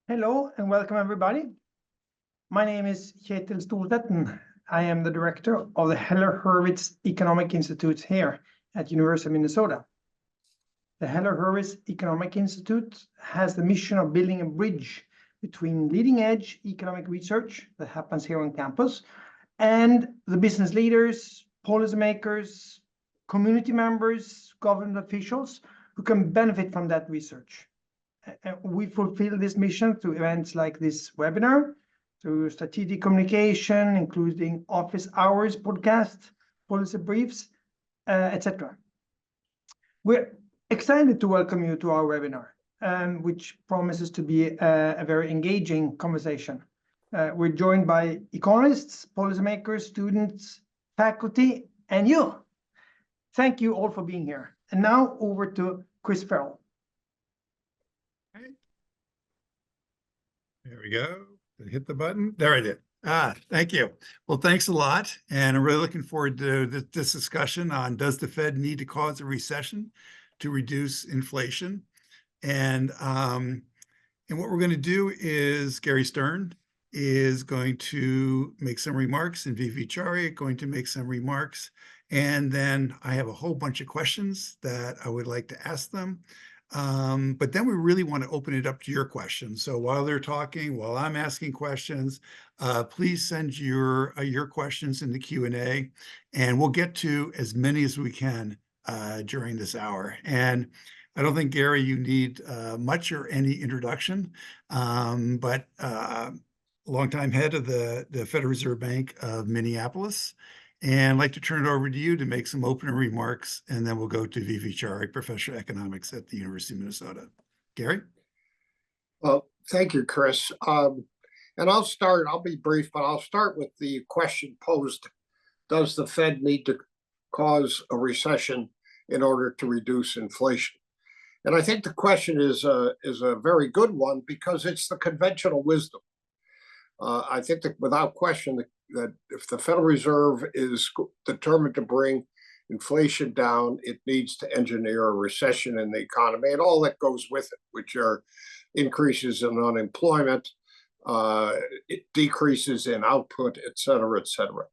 Hello and welcome everybody. My name is Kjetil Storstetten. I am the director of the Heller-Hurwicz Economic Institute here at University of Minnesota. The Heller-Hurwicz Economic Institute has the mission of building a bridge between leading edge economic research that happens here on campus and the business leaders, policymakers, community members, government officials who can benefit from that research. We fulfill this mission through events like this webinar, through strategic communication, including office hours, podcasts, policy briefs, etc. We're excited to welcome you to our webinar, which promises to be a very engaging conversation. We're joined by economists, policymakers, students, faculty, and you. Thank you all for being here. And now over to Chris Farrell. There we go. Did I hit the button? There I did. Thank you. Well, thanks a lot. And I'm really looking forward to this discussion on does the Fed need to cause a recession to reduce inflation? And what we're going to do is Gary Stern is going to make some remarks and VV Chari going to make some remarks. And then I have a whole bunch of questions that I would like to ask them. But then we really want to open it up to your questions. So while they're talking, while I'm asking questions, please send your questions in the Q&A, and we'll get to as many as we can during this hour. And I don't think, Gary, you need much or any introduction, but longtime head of the Federal Reserve Bank of Minneapolis. And I'd like to turn it over to you to make some opening remarks, and then we'll go to VV Chari, Professor of Economics at the University of Minnesota. Gary? Well, thank you, Chris. And I'll be brief, but I'll start with the question posed. Does the Fed need to cause a recession in order to reduce inflation? And I think the question is a very good one because it's the conventional wisdom. I think that without question, that if the Federal Reserve is determined to bring inflation down, it needs to engineer a recession in the economy and all that goes with it, which are increases in unemployment, decreases in output, et cetera, et cetera.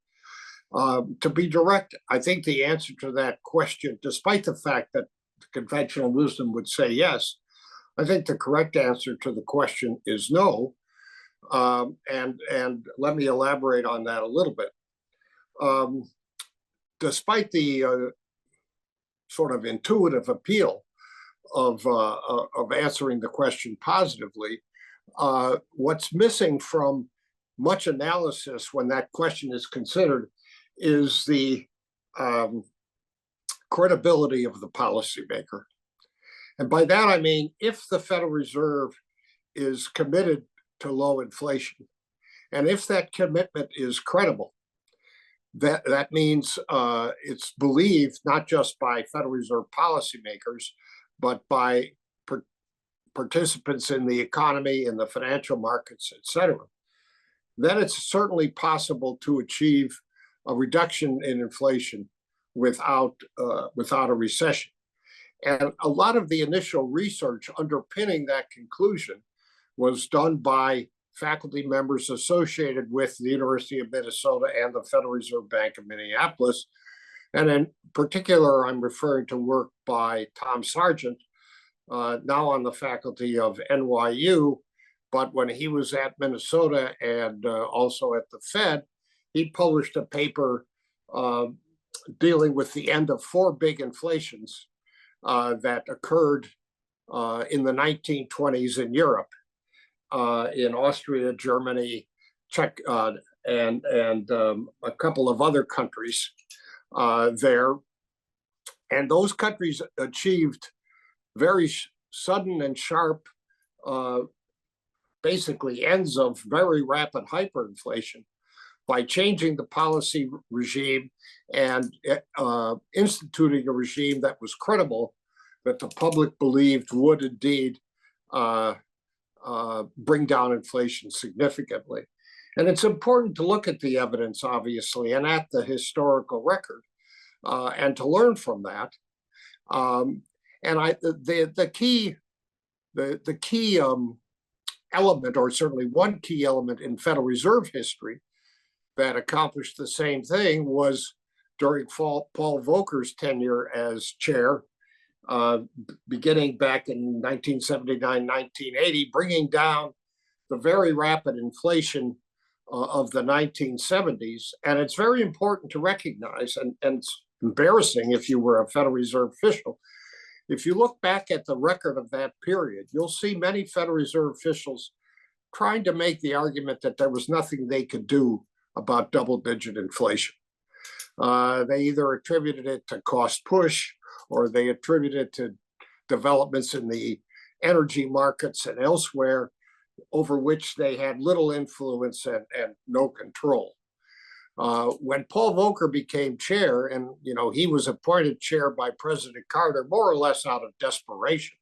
To be direct, I think the answer to that question, despite the fact that the conventional wisdom would say yes, I think the correct answer to the question is no. And let me elaborate on that a little bit. Despite the sort of intuitive appeal of answering the question positively, what's missing from much analysis when that question is considered is the credibility of the policymaker. And by that I mean, if the Federal Reserve is committed to low inflation, and if that commitment is credible, that means it's believed not just by Federal Reserve policymakers, but by participants in the economy, in the financial markets, et cetera, then it's certainly possible to achieve a reduction in inflation without a recession. And a lot of the initial research underpinning that conclusion was done by faculty members associated with the University of Minnesota and the Federal Reserve Bank of Minneapolis. And in particular, I'm referring to work by Tom Sargent, now on the faculty of NYU, but when he was at Minnesota and also at the Fed, he published a paper dealing with the end of 4 big inflations that occurred in the 1920s in Europe. In Austria, Germany, Czech, and a couple of other countries there. And those countries achieved very sudden and sharp, basically ends of very rapid hyperinflation by changing the policy regime and instituting a regime that was credible, that the public believed would indeed bring down inflation significantly. And it's important to look at the evidence, obviously, and at the historical record, and to learn from that. And the key element, or certainly one key element in Federal Reserve history that accomplished the same thing was during Paul Volcker's tenure as chair, beginning back in 1979, 1980, bringing down the very rapid inflation of the 1970s. And it's very important to recognize, and it's embarrassing if you were a Federal Reserve official, if you look back at the record of that period, you'll see many Federal Reserve officials trying to make the argument that there was nothing they could do about double-digit inflation. They either attributed it to cost push, or they attributed it to developments in the energy markets and elsewhere over which they had little influence and no control. When Paul Volcker became chair, and he was appointed chair by President Carter more or less out of desperation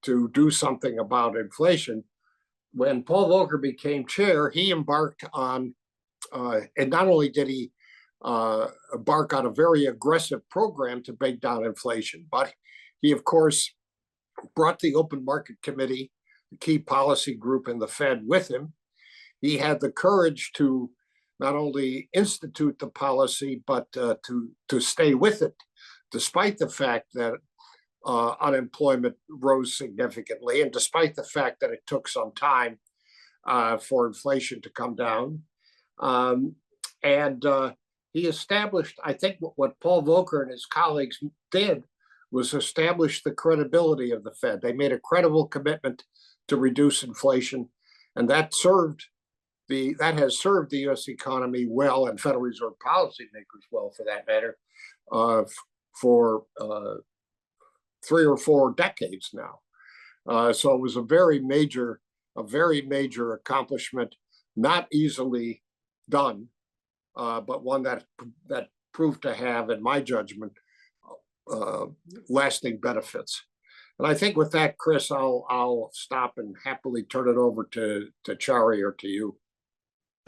to do something about inflation. When Paul Volcker became chair, he embarked on, and not only did he embark on a very aggressive program to bring down inflation, but he, of course, brought the Open Market Committee, the key policy group in the Fed, with him. He had the courage to not only institute the policy, but to stay with it, despite the fact that unemployment rose significantly, and despite the fact that it took some time for inflation to come down. He established, I think what Paul Volcker and his colleagues did was establish the credibility of the Fed. They made a credible commitment to reduce inflation, and that has served the U.S. economy well, and Federal Reserve policymakers well, for that matter, for 3 or 4 decades now. So it was a very major accomplishment, not easily done, but one that proved to have, in my judgment, lasting benefits. And I think with that, Chris, I'll stop and happily turn it over to Chari or to you.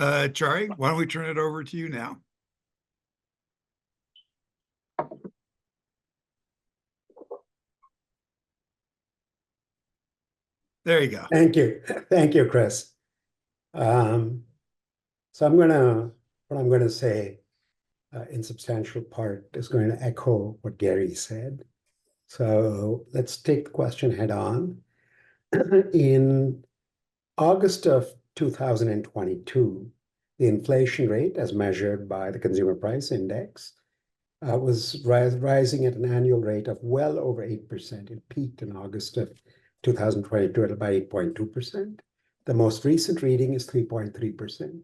Chari, why don't we turn it over to you now? There you go. Thank you, Chris. So what I'm gonna say in substantial part is going to echo what Gary said. So let's take the question head on. In August of 2022, the inflation rate, as measured by the Consumer Price Index, was rising at an annual rate of well over 8%. It peaked in August of 2022 at about 8.2%. The most recent reading is 3.3%.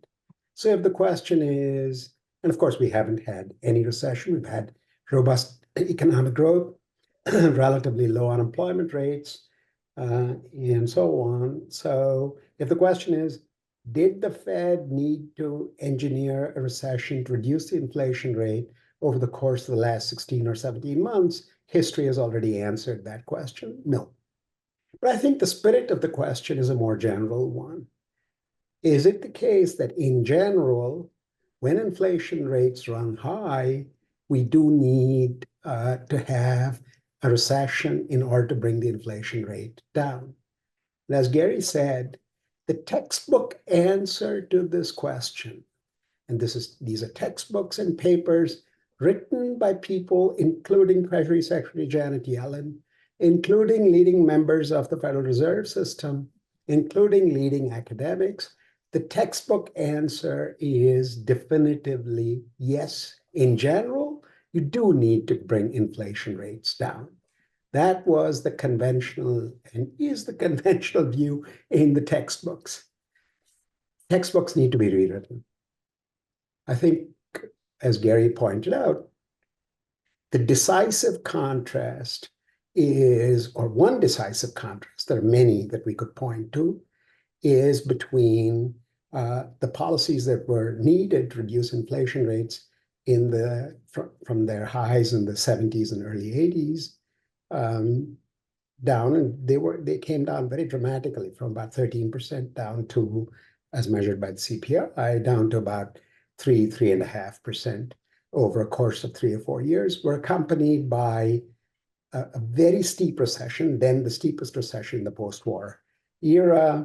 So if the question is, and of course we haven't had any recession, we've had robust economic growth, relatively low unemployment rates, and so on. So if the question is, did the Fed need to engineer a recession to reduce the inflation rate over the course of the last 16 or 17 months? History has already answered that question, no. But I think the spirit of the question is a more general one. Is it the case that in general, when inflation rates run high, we do need to have a recession in order to bring the inflation rate down? And as Gary said, the textbook answer to this question, and these are textbooks and papers written by people, including Treasury Secretary Janet Yellen, including leading members of the Federal Reserve System, including leading academics. The textbook answer is definitively yes. In general, you do need to bring inflation rates down. That was the conventional and is the conventional view in the textbooks. Textbooks need to be rewritten. I think, as Gary pointed out, the decisive contrast is, or one decisive contrast, there are many that we could point to, is between the policies that were needed to reduce inflation rates from their highs in the 70s and early 80s down, and they came down very dramatically from about 13% down to, as measured by the CPI, down to about 3.5% over a course of 3 or 4 years, were accompanied by a very steep recession, then the steepest recession in the post-war era,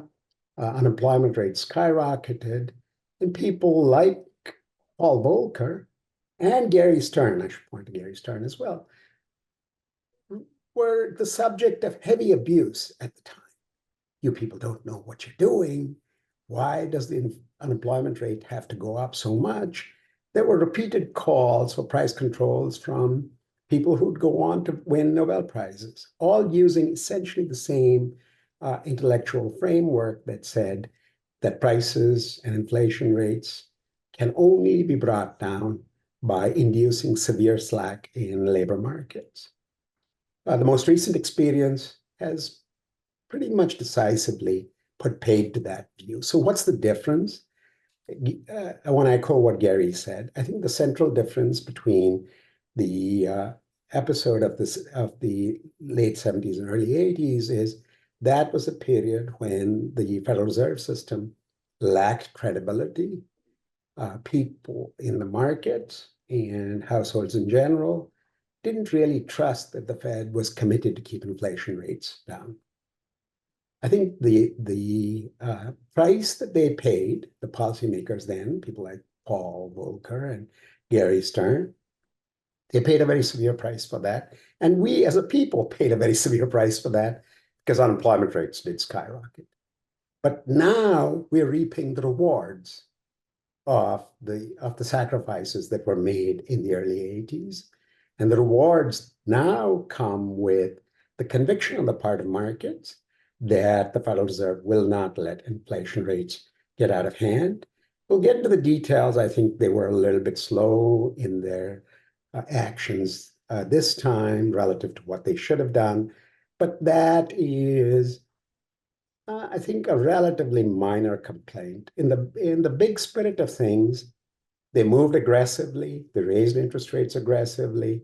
unemployment rates skyrocketed, and people like Paul Volcker and Gary Stern, I should point to Gary Stern as well, were the subject of heavy abuse at the time. You people don't know what you're doing. Why does the unemployment rate have to go up so much? There were repeated calls for price controls from people who'd go on to win Nobel Prizes, all using essentially the same intellectual framework that said that prices and inflation rates can only be brought down by inducing severe slack in labor markets. The most recent experience has pretty much decisively put paid to that view. So what's the difference? I want to echo what Gary said. I think the central difference between the episode of the late 70s and early 80s is that was a period when the Federal Reserve System lacked credibility. People in the market and households in general didn't really trust that the Fed was committed to keep inflation rates down. I think the price that they paid, the policymakers then, people like Paul Volcker and Gary Stern, they paid a very severe price for that. And we as a people paid a very severe price for that because unemployment rates did skyrocket. But now we're reaping the rewards of the sacrifices that were made in the early 80s. And the rewards now come with the conviction on the part of markets that the Federal Reserve will not let inflation rates get out of hand. We'll get into the details. I think they were a little bit slow in their actions this time relative to what they should have done. But that is, I think, a relatively minor complaint. In the big spirit of things, they moved aggressively, they raised interest rates aggressively,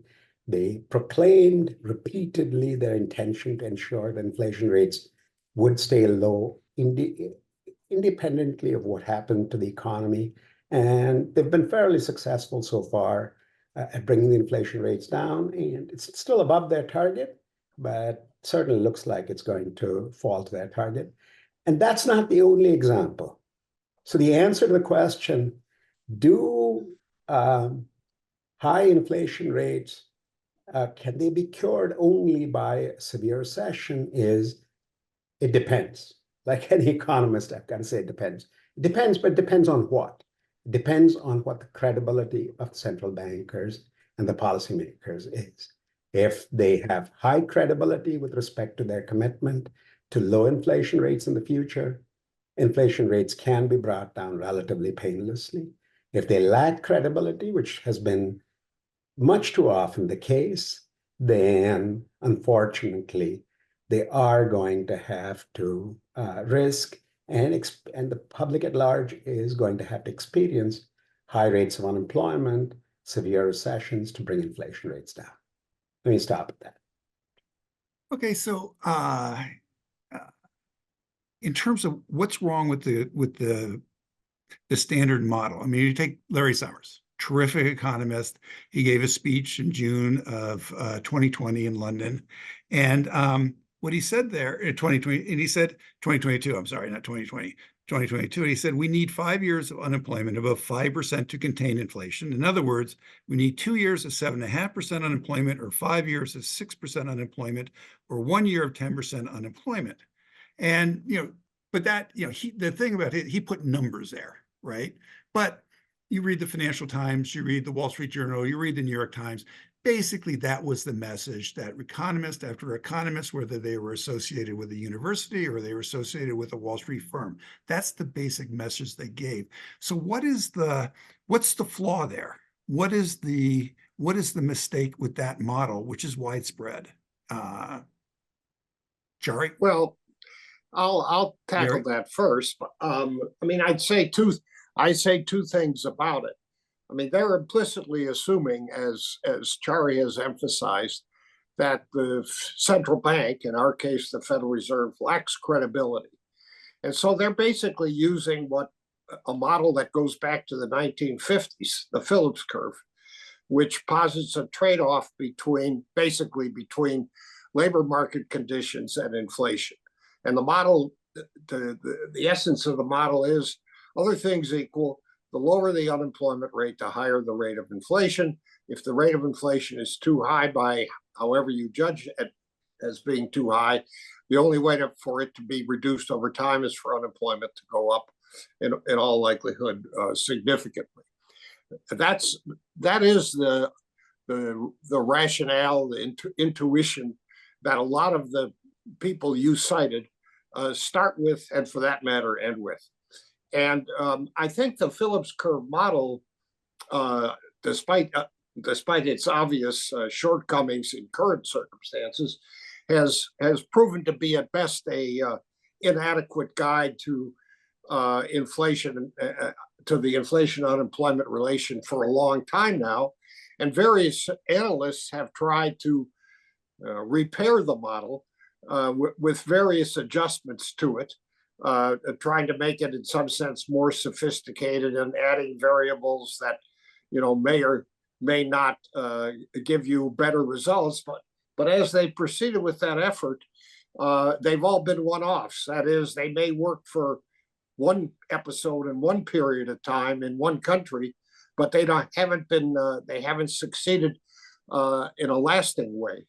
they proclaimed repeatedly their intention to ensure that inflation rates would stay low independently of what happened to the economy. And they've been fairly successful so far at bringing the inflation rates down. And it's still above their target, but certainly looks like it's going to fall to their target. And that's not the only example. So the answer to the question, do high inflation rates, can they be cured only by severe recession, is it depends. Like any economist, I've got to say it depends. It depends, but it depends on what? It depends on what the credibility of central bankers and the policymakers is. If they have high credibility with respect to their commitment to low inflation rates in the future, inflation rates can be brought down relatively painlessly. If they lack credibility, which has been much too often the case, then unfortunately, they are going to have to risk, and the public at large is going to have to experience high rates of unemployment, severe recessions to bring inflation rates down. Let me stop at that. Okay, so in terms of what's wrong with the standard model, I mean, you take Larry Summers, terrific economist. He gave a speech in June of 2020 in London, and what he said there in 2020, and he said 2022, I'm sorry, not 2020, 2022, and he said, we need 5 years of unemployment above 5% to contain inflation. In other words, we need 2 years of 7.5% unemployment, or 5 years of 6% unemployment, or 1 year of 10% unemployment. And, but that, the thing about it, he put numbers there, right? But you read the Financial Times, you read the Wall Street Journal, you read the New York Times. Basically, that was the message that economist after economist, whether they were associated with a university or they were associated with a Wall Street firm, that's the basic message they gave. So what's the flaw there? What is the mistake with that model, which is widespread? Chari? Well, I'll tackle that first. I mean, I'd say two things about it. I mean, they're implicitly assuming, as Chari has emphasized, that the central bank, in our case, the Federal Reserve, lacks credibility. And so they're basically using a model that goes back to the 1950s, the Phillips curve, which posits a trade-off between labor market conditions and inflation. And the model the essence of the model is, other things equal, the lower the unemployment rate, the higher the rate of inflation. If the rate of inflation is too high by however you judge it as being too high, the only way for it to be reduced over time is for unemployment to go up in all likelihood significantly. That is the rationale, the intuition that a lot of the people you cited start with, and for that matter, end with. And I think the Phillips curve model, despite its obvious shortcomings in current circumstances, has proven to be at best a inadequate guide to inflation, to the inflation unemployment relation for a long time now. And various analysts have tried to repair the model with various adjustments to it, trying to make it in some sense more sophisticated and adding variables that, may or may not give you better results. But as they proceeded with that effort, they've all been one-offs. That is, they may work for one episode in one period of time in one country, but they haven't succeeded in a lasting way.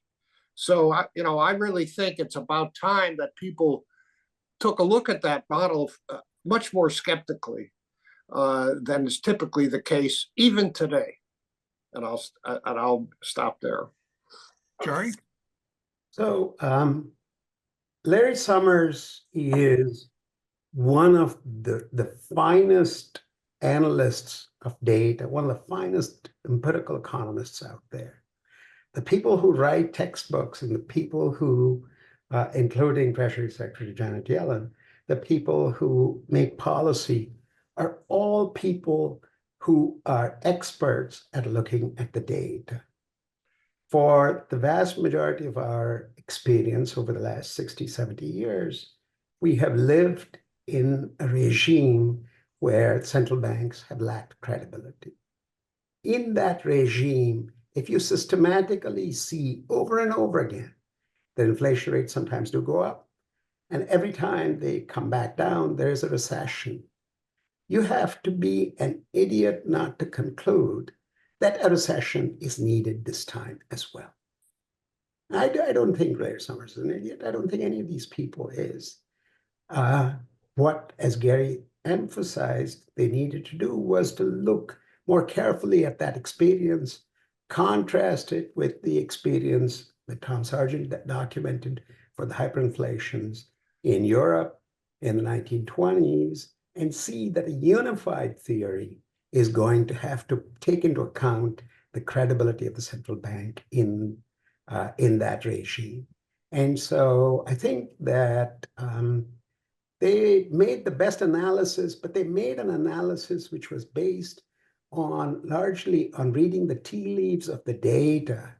So I really think it's about time that people took a look at that model much more skeptically than is typically the case even today. And I'll stop there. Chari? So Larry Summers is one of the finest analysts of data, one of the finest empirical economists out there. The people who write textbooks and the people who, including Treasury Secretary Janet Yellen, the people who make policy are all people who are experts at looking at the data. For the vast majority of our experience over the last 60, 70 years, we have lived in a regime where central banks have lacked credibility. In that regime, if you systematically see over and over again that inflation rates sometimes do go up, and every time they come back down, there's a recession, you have to be an idiot not to conclude that a recession is needed this time as well. I don't think Larry Summers is an idiot. I don't think any of these people is. What, as Gary emphasized, they needed to do was to look more carefully at that experience, contrast it with the experience that Tom Sargent documented for the hyperinflations in Europe in the 1920s, and see that a unified theory is going to have to take into account the credibility of the central bank in that regime. And so I think that they made the best analysis, but they made an analysis which was based largely on reading the tea leaves of the data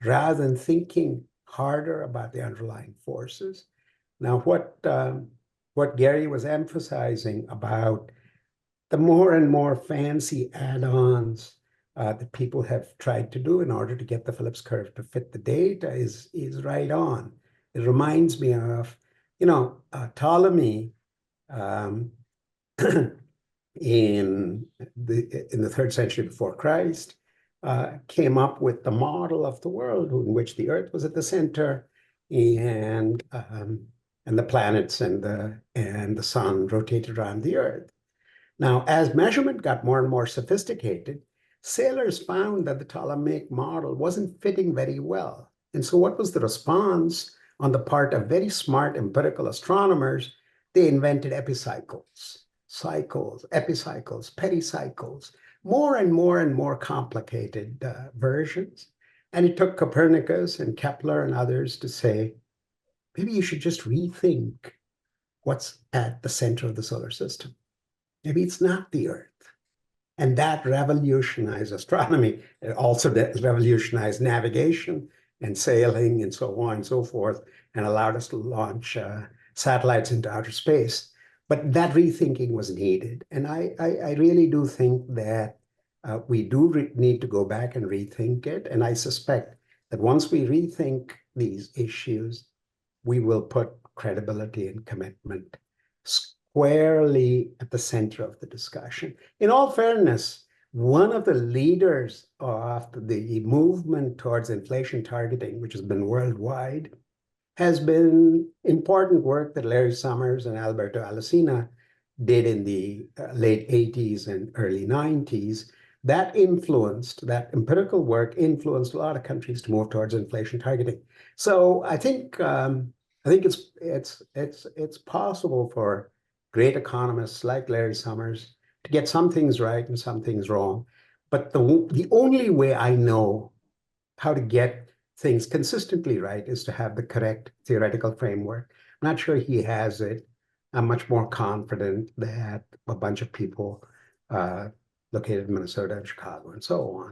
rather than thinking harder about the underlying forces. Now, what Gary was emphasizing about the more and more fancy add-ons that people have tried to do in order to get the Phillips curve to fit the data is right on. It reminds me of, Ptolemy in the 3rd century before Christ came up with the model of the world in which the Earth was at the center, and the planets and the sun rotated around the Earth. Now, as measurement got more and more sophisticated, sailors found that the Ptolemaic model wasn't fitting very well. And so what was the response on the part of very smart empirical astronomers? They invented epicycles, cycles, epicycles, pericycles, more and more complicated versions. And it took Copernicus and Kepler and others to say, maybe you should just rethink what's at the center of the solar system. Maybe it's not the Earth. And that revolutionized astronomy. It also revolutionized navigation and sailing and so on and so forth, and allowed us to launch satellites into outer space. But that rethinking was needed. And I really do think that we do need to go back and rethink it. And I suspect that once we rethink these issues, we will put credibility and commitment squarely at the center of the discussion. In all fairness, one of the leaders of the movement towards inflation targeting, which has been worldwide, has been important work that Larry Summers and Alberto Alesina did in the late 80s and early 90s. That empirical work influenced a lot of countries to move towards inflation targeting. So I think it's possible for great economists like Larry Summers to get some things right and some things wrong. But the only way I know how to get things consistently right is to have the correct theoretical framework. I'm not sure he has it. I'm much more confident that a bunch of people located in Minnesota and Chicago and so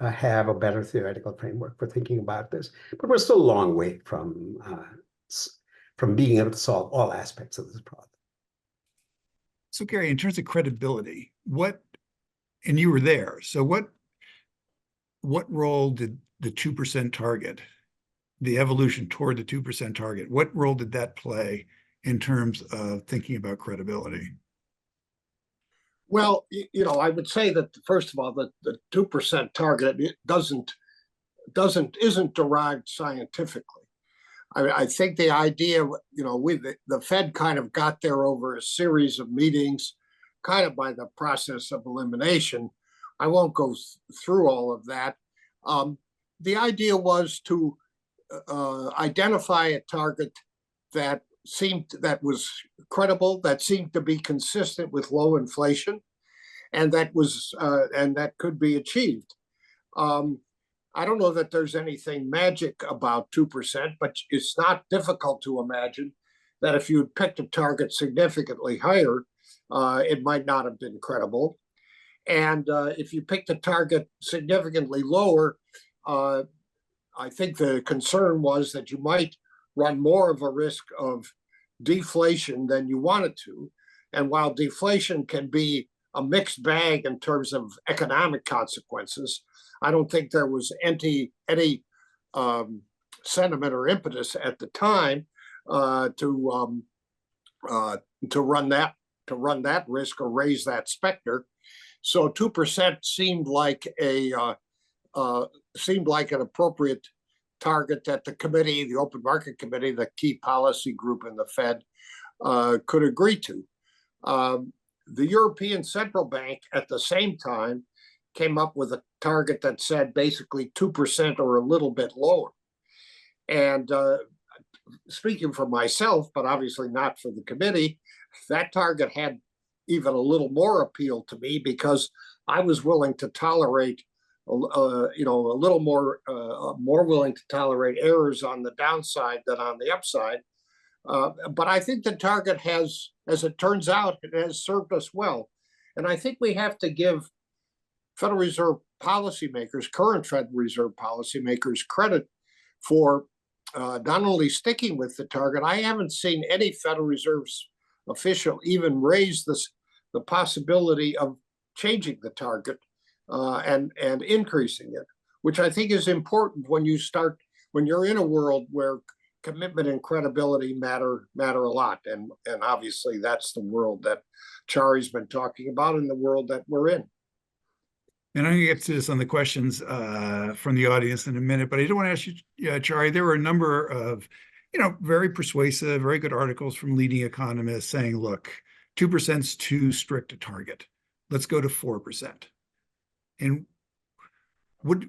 on have a better theoretical framework for thinking about this. But we're still a long way from being able to solve all aspects of this problem. So Gary, in terms of credibility, and you were there, so what role did the 2% target, the evolution toward the 2% target, what role did that play in terms of thinking about credibility? Well, I would say that first of all, that the 2% target isn't derived scientifically. I think the idea, the Fed kind of got there over a series of meetings, kind of by the process of elimination. I won't go through all of that. The idea was to identify a target that was credible, that seemed to be consistent with low inflation, and that could be achieved. I don't know that there's anything magic about 2%, but it's not difficult to imagine that if you had picked a target significantly higher, it might not have been credible. And if you picked a target significantly lower, I think the concern was that you might run more of a risk of deflation than you wanted to. And while deflation can be a mixed bag in terms of economic consequences, I don't think there was any sentiment or impetus at the time to run that risk or raise that specter. So 2% seemed like an appropriate target that the committee, the Open Market Committee, the key policy group in the Fed, could agree to. The European Central Bank at the same time came up with a target that said basically 2% or a little bit lower. And speaking for myself, but obviously not for the committee, that target had even a little more appeal to me because I was willing to tolerate, a little more willing to tolerate errors on the downside than on the upside. But I think the target has, as it turns out, it has served us well. And I think we have to give Federal Reserve policymakers, current Federal Reserve policymakers, credit for not only sticking with the target. I haven't seen any Federal Reserve's official even raise the possibility of changing the target and increasing it, which I think is important when you're in a world where commitment and credibility matter a lot. And obviously that's the world that Chari's been talking about and the world that we're in. And I'm going to get to this on the questions from the audience in a minute, but I do want to ask you, Chari, there were a number of, very persuasive, very good articles from leading economists saying, look, 2% is too strict a target. Let's go to 4%. And what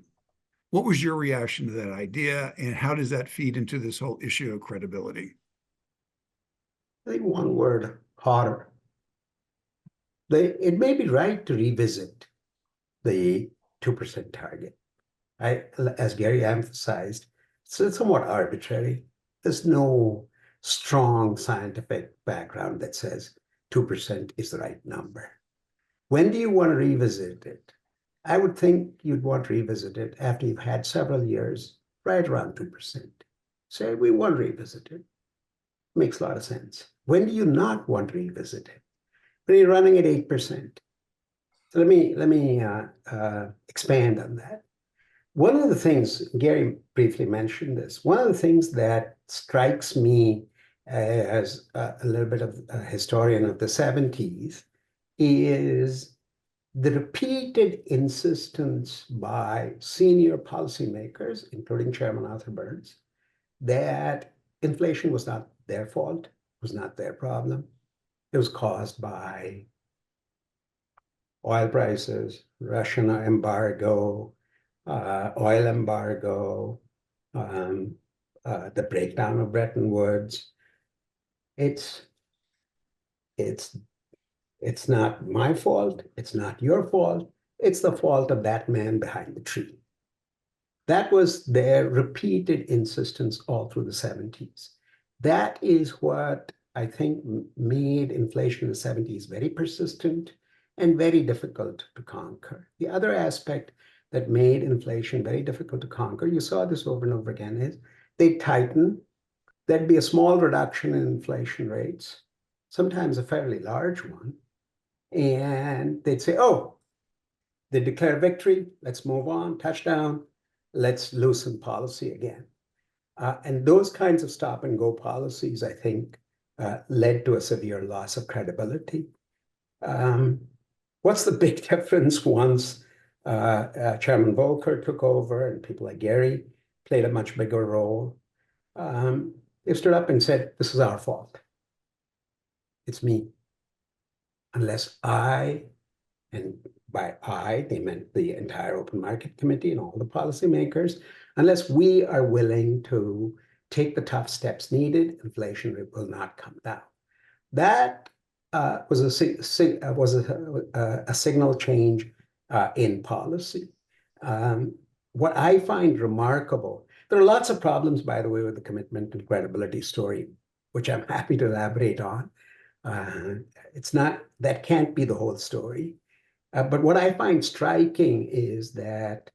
was your reaction to that idea, and how does that feed into this whole issue of credibility? I think one word, harder. It may be right to revisit the 2% target. As Gary emphasized, it's somewhat arbitrary. There's no strong scientific background that says 2% is the right number. When do you want to revisit it? I would think you'd want to revisit it after you've had several years right around 2%. Say, we want to revisit it. Makes a lot of sense. When do you not want to revisit it? When you're running at 8%. So let me expand on that. One of the things, Gary briefly mentioned this, one of the things that strikes me as a little bit of a historian of the 70s, is the repeated insistence by senior policymakers, including Chairman Arthur Burns, that inflation was not their fault, was not their problem. It was caused by oil prices, Russian embargo, oil embargo, the breakdown of Bretton Woods. It's not my fault. It's not your fault. It's the fault of that man behind the tree. That was their repeated insistence all through the 70s. That is what I think made inflation in the 70s very persistent and very difficult to conquer. The other aspect that made inflation very difficult to conquer, you saw this over and over again, is they tighten. There'd be a small reduction in inflation rates, sometimes a fairly large one. And they'd say, oh, they declare victory, let's move on, touchdown, let's loosen policy again. And those kinds of stop and go policies, I think, led to a severe loss of credibility. What's the big difference once Chairman Volcker took over and people like Gary played a much bigger role? They stood up and said, this is our fault. It's me. Unless I, and by I, they meant the entire Open Market Committee and all the policymakers, unless we are willing to take the tough steps needed, inflation will not come down. That was a signal change in policy. What I find remarkable, there are lots of problems, by the way, with the commitment and credibility story, which I'm happy to elaborate on. It's not, that can't be the whole story. But what I find striking is that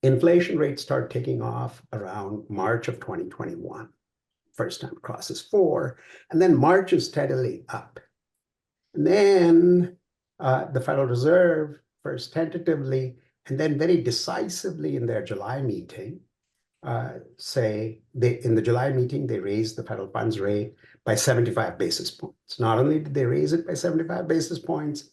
inflation rates start taking off around March of 2021. First time crosses 4, and then marches steadily up. And then the Federal Reserve, first tentatively, and then very decisively in their July meeting, in the July meeting, they raised the federal funds rate by 75 basis points. Not only did they raise it by 75 basis points,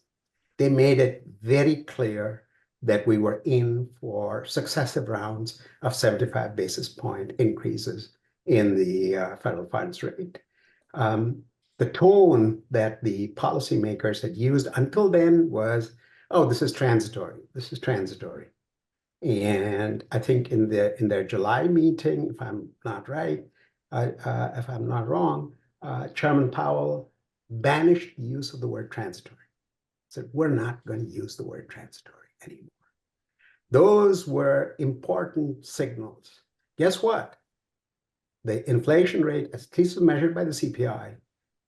they made it very clear that we were in for successive rounds of 75 basis point increases in the federal funds rate. The tone that the policymakers had used until then was, oh, this is transitory. This is transitory. And I think in their July meeting, if I'm not right, if I'm not wrong, Chairman Powell banished the use of the word transitory. Said, we're not going to use the word transitory anymore. Those were important signals. Guess what? The inflation rate, at least measured by the CPI,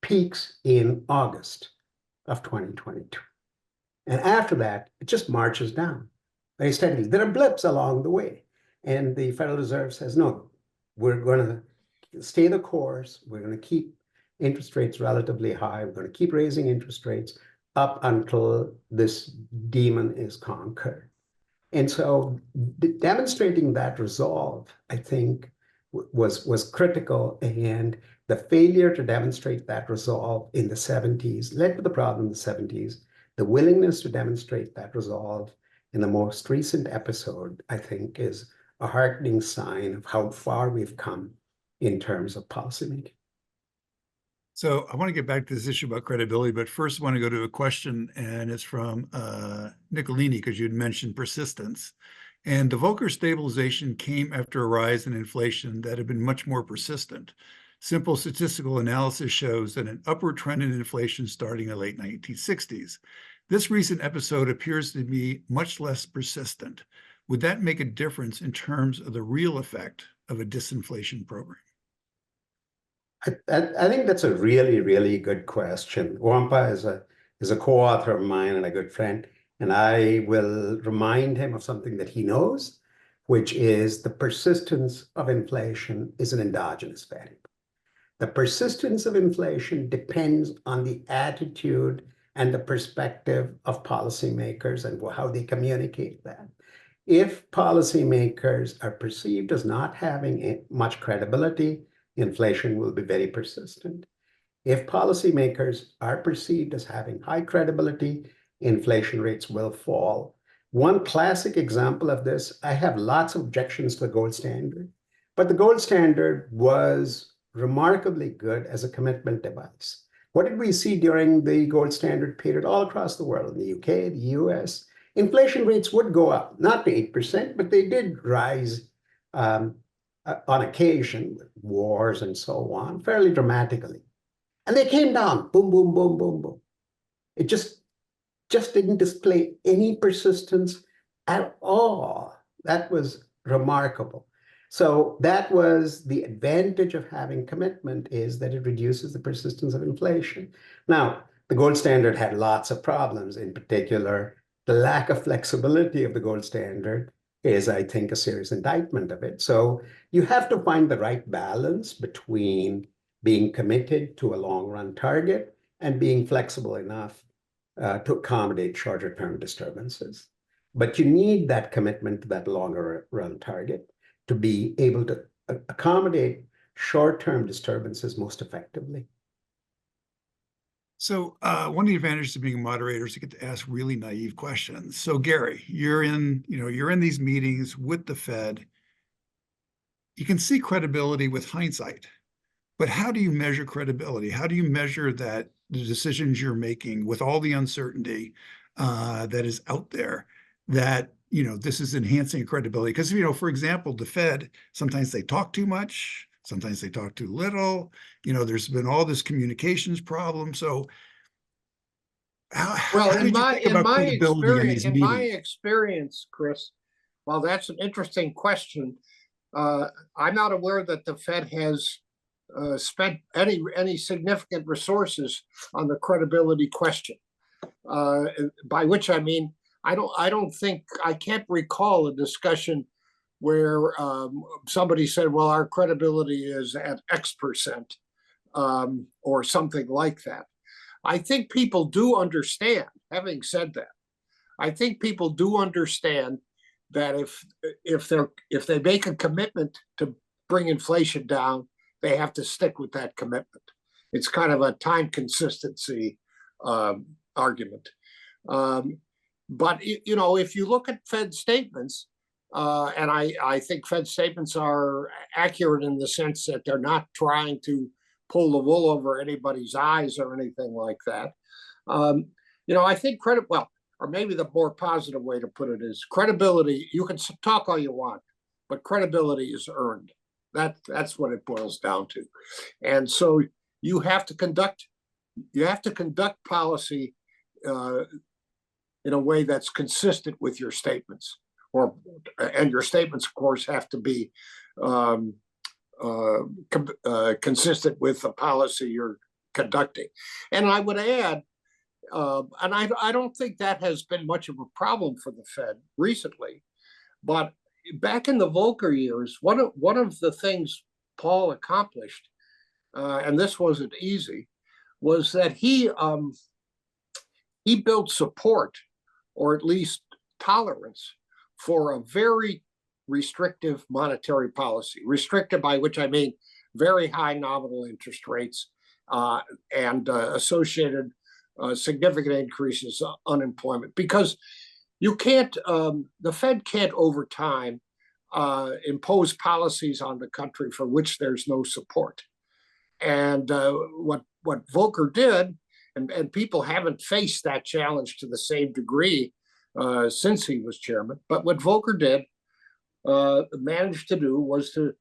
peaks in August of 2022. And after that, it just marches down very steadily. There are blips along the way. And the Federal Reserve says, no, we're going to stay the course. We're going to keep interest rates relatively high. We're going to keep raising interest rates up until this demon is conquered. And so demonstrating that resolve, I think, was critical. And the failure to demonstrate that resolve in the 70s led to the problem in the 70s. The willingness to demonstrate that resolve in the most recent episode, I think, is a heartening sign of how far we've come in terms of policymaking. So I want to get back to this issue about credibility, but first I want to go to a question, and it's from Nicolini, because you'd mentioned persistence. And the Volcker stabilization came after a rise in inflation that had been much more persistent. Simple statistical analysis shows that an upward trend in inflation starting in the late 1960s. This recent episode appears to be much less persistent. Would that make a difference in terms of the real effect of a disinflation program? I think that's a really, really good question. Wampa is a co-author of mine and a good friend, and I will remind him of something that he knows, which is the persistence of inflation is an endogenous variable. The persistence of inflation depends on the attitude and the perspective of policymakers and how they communicate that. If policymakers are perceived as not having much credibility, inflation will be very persistent. If policymakers are perceived as having high credibility, inflation rates will fall. One classic example of this, I have lots of objections to the gold standard, but the gold standard was remarkably good as a commitment device. What did we see during the gold standard period all across the world, in the UK, the US? Inflation rates would go up, not to 8%, but they did rise on occasion, with wars and so on, fairly dramatically. And they came down, boom, boom, boom, boom, boom. It just didn't display any persistence at all. That was remarkable. So that was the advantage of having commitment, is that it reduces the persistence of inflation. Now, the gold standard had lots of problems. In particular, the lack of flexibility of the gold standard is, I think, a serious indictment of it. So you have to find the right balance between being committed to a long-run target and being flexible enough to accommodate shorter-term disturbances. But you need that commitment to that longer-run target to be able to accommodate short-term disturbances most effectively. So one of the advantages of being a moderator is you get to ask really naive questions. So Gary, you're in these meetings with the Fed. You can see credibility with hindsight, but how do you measure credibility? How do you measure that the decisions you're making with all the uncertainty that is out there, that this is enhancing credibility? Because for example, the Fed, sometimes they talk too much, sometimes they talk too little. There's been all this communications problem. So how did you think about credibility in these meetings? In my experience, Chris, well, that's an interesting question. I'm not aware that the Fed has spent any significant resources on the credibility question. By which I mean, I can't recall a discussion where somebody said, well, our credibility is at X%, or something like that. I think people do understand, having said that, I think people do understand that if they make a commitment to bring inflation down, they have to stick with that commitment. It's kind of a time consistency argument. But if you look at Fed statements, and I think Fed statements are accurate in the sense that they're not trying to pull the wool over anybody's eyes or anything like that. I think or maybe the more positive way to put it is credibility. You can talk all you want, but credibility is earned. That's what it boils down to. And so you have to conduct policy in a way that's consistent with your statements, and your statements, of course, have to be consistent with the policy you're conducting. And I would add, and I don't think that has been much of a problem for the Fed recently, but back in the Volcker years, one of the things Paul accomplished, and this wasn't easy, was that he built support, or at least tolerance, for a very restrictive monetary policy. Restrictive, by which I mean very high nominal interest rates and associated significant increases in unemployment. Because you can't, the Fed can't over time impose policies on the country for which there's no support. And what Volcker did, and people haven't faced that challenge to the same degree since he was chairman, but what Volcker did, managed to do, was to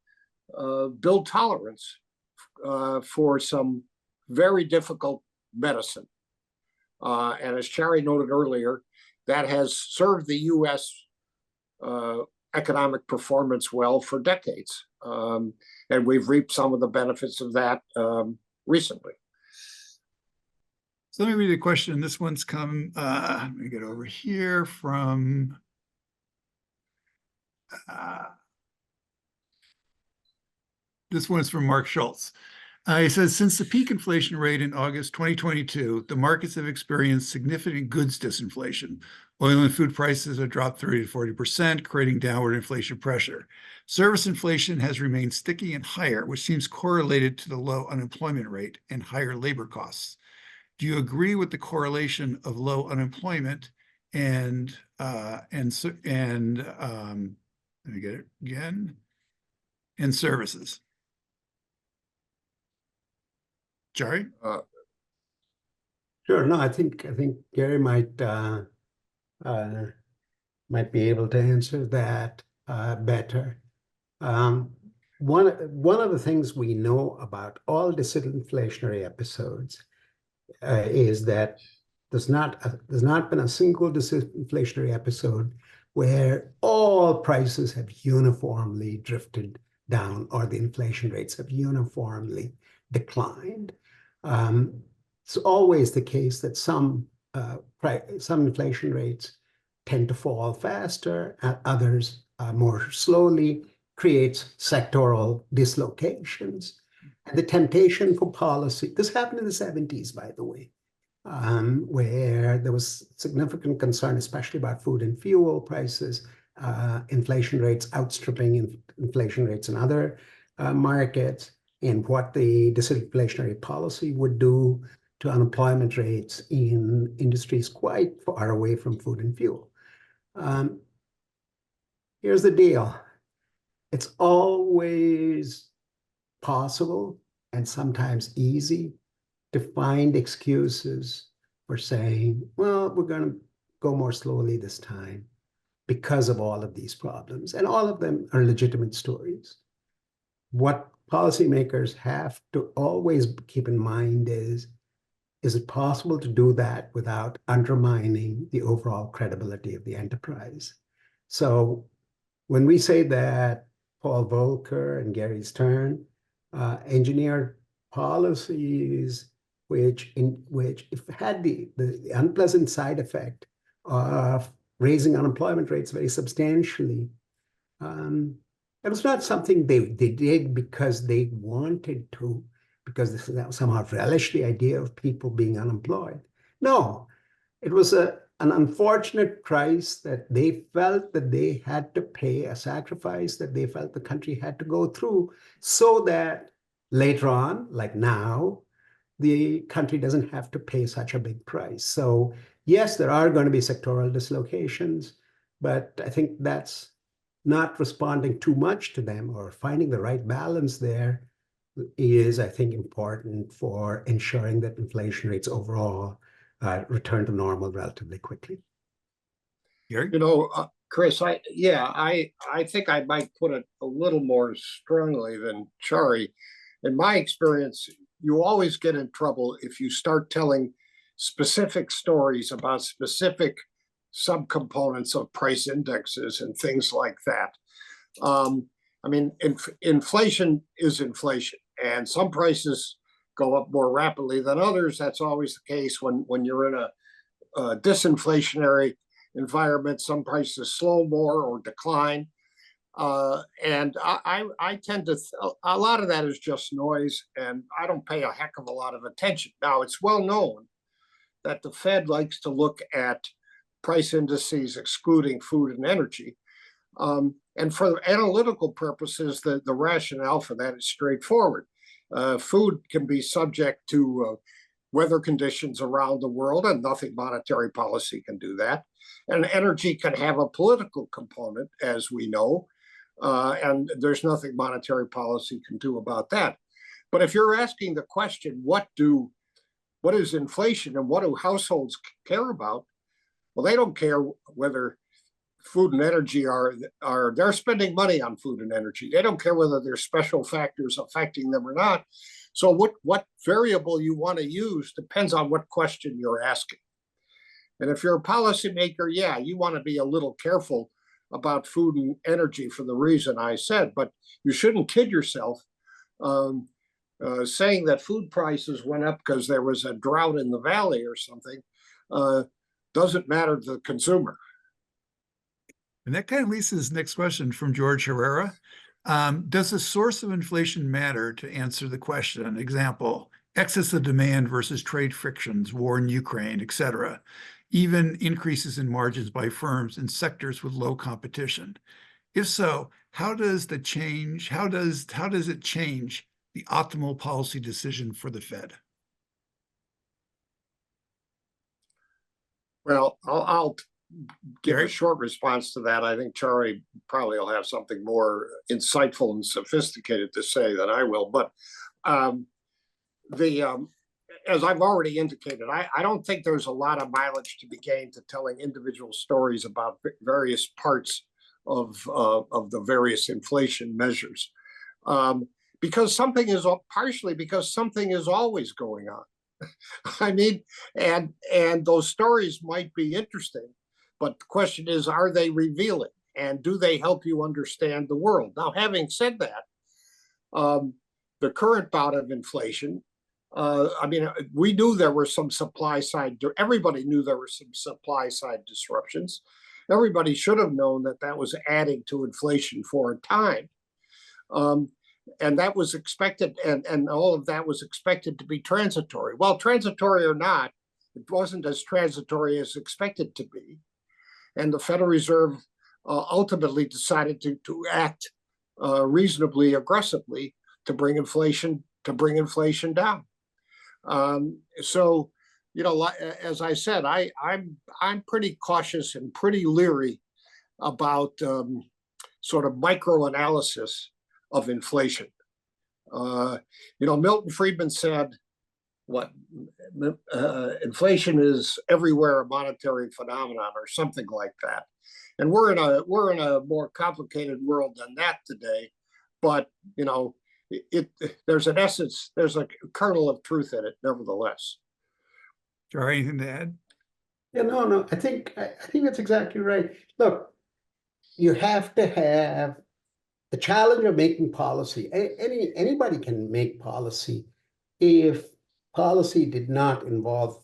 build tolerance for some very difficult medicine. And as Chari noted earlier, that has served the U.S. Economic performance well for decades. And we've reaped some of the benefits of that recently. So let me read a question. This one's come, let me get over here from, this one's from Mark Schultz. He says, since the peak inflation rate in August 2022, the markets have experienced significant goods disinflation. Oil and food prices have dropped 30 to 40%, creating downward inflation pressure. Service inflation has remained sticky and higher, which seems correlated to the low unemployment rate and higher labor costs. Do you agree with the correlation of low unemployment and let me get it again, and services? Chari? Sure. No, I think Gary might be able to answer that better. One of the things we know about all disinflationary episodes is that there's not been a single disinflationary episode where all prices have uniformly drifted down or the inflation rates have uniformly declined. It's always the case that some inflation rates tend to fall faster, and others more slowly, creates sectoral dislocations. And the temptation for policy, this happened in the 70s, by the way, where there was significant concern, especially about food and fuel prices, inflation rates outstripping inflation rates in other markets, and what the disinflationary policy would do to unemployment rates in industries quite far away from food and fuel. Here's the deal. It's always possible and sometimes easy to find excuses for saying, well, we're going to go more slowly this time because of all of these problems. And all of them are legitimate stories. What policymakers have to always keep in mind is it possible to do that without undermining the overall credibility of the enterprise? So when we say that Paul Volcker and Gary Stern engineered policies which had the unpleasant side effect of raising unemployment rates very substantially, it was not something they did because they wanted to, because they somehow relished the idea of people being unemployed. No, it was an unfortunate price that they felt that they had to pay, a sacrifice that they felt the country had to go through, so that later on, like now, the country doesn't have to pay such a big price. So yes, there are going to be sectoral dislocations, but I think that's not responding too much to them or finding the right balance there is, I think, important for ensuring that inflation rates overall return to normal relatively quickly. Gary? Chris, I think I might put it a little more strongly than Chari. In my experience, you always get in trouble if you start telling specific stories about specific subcomponents of price indexes and things like that. Inflation is inflation, and some prices go up more rapidly than others. That's always the case when you're in a disinflationary environment. Some prices slow more or decline. And I tend to, a lot of that is just noise, and I don't pay a heck of a lot of attention. Now, it's well known that the Fed likes to look at price indices excluding food and energy. And for analytical purposes, the rationale for that is straightforward. Food can be subject to weather conditions around the world, and nothing monetary policy can do that. And energy can have a political component, as we know, and there's nothing monetary policy can do about that. But if you're asking the question, what is inflation and what do households care about? Well, they don't care whether food and energy they're spending money on food and energy. They don't care whether there's special factors affecting them or not. So what variable you want to use depends on what question you're asking. And if you're a policymaker, yeah, you want to be a little careful about food and energy for the reason I said, but you shouldn't kid yourself saying that food prices went up because there was a drought in the valley or something. Doesn't matter to the consumer. And that kind of leads to this next question from George Herrera. Does the source of inflation matter to answer the question? Example, excess of demand versus trade frictions, war in Ukraine, etc. even increases in margins by firms in sectors with low competition? If so, how does it change the optimal policy decision for the Fed? Well, I'll give Gary? a short response to that. I think Chari probably will have something more insightful and sophisticated to say than I will. But as I've already indicated, I don't think there's a lot of mileage to be gained to telling individual stories about various parts of the various inflation measures, because something is always going on. I mean, and those stories might be interesting, but the question is, are they revealing, and do they help you understand the world? Now, having said that, the current bout of inflation, I mean, we knew there were some supply side, everybody knew there were some supply side disruptions. Everybody should have known that that was adding to inflation for a time. And that was expected, and all of that was expected to be transitory. Well, transitory or not, it wasn't as transitory as expected to be. And the Federal Reserve ultimately decided to act reasonably aggressively to bring inflation down. So, you know, as I said, I'm pretty cautious and pretty leery about sort of microanalysis of inflation. You know, Milton Friedman said, inflation is everywhere a monetary phenomenon, or something like that. And we're in a more complicated world than that today. But you know, there's an essence, there's a kernel of truth in it, nevertheless. Chari, anything to add? Yeah, no, I think that's exactly right. Look, you have to have the challenge of making policy. Anybody can make policy if policy did not involve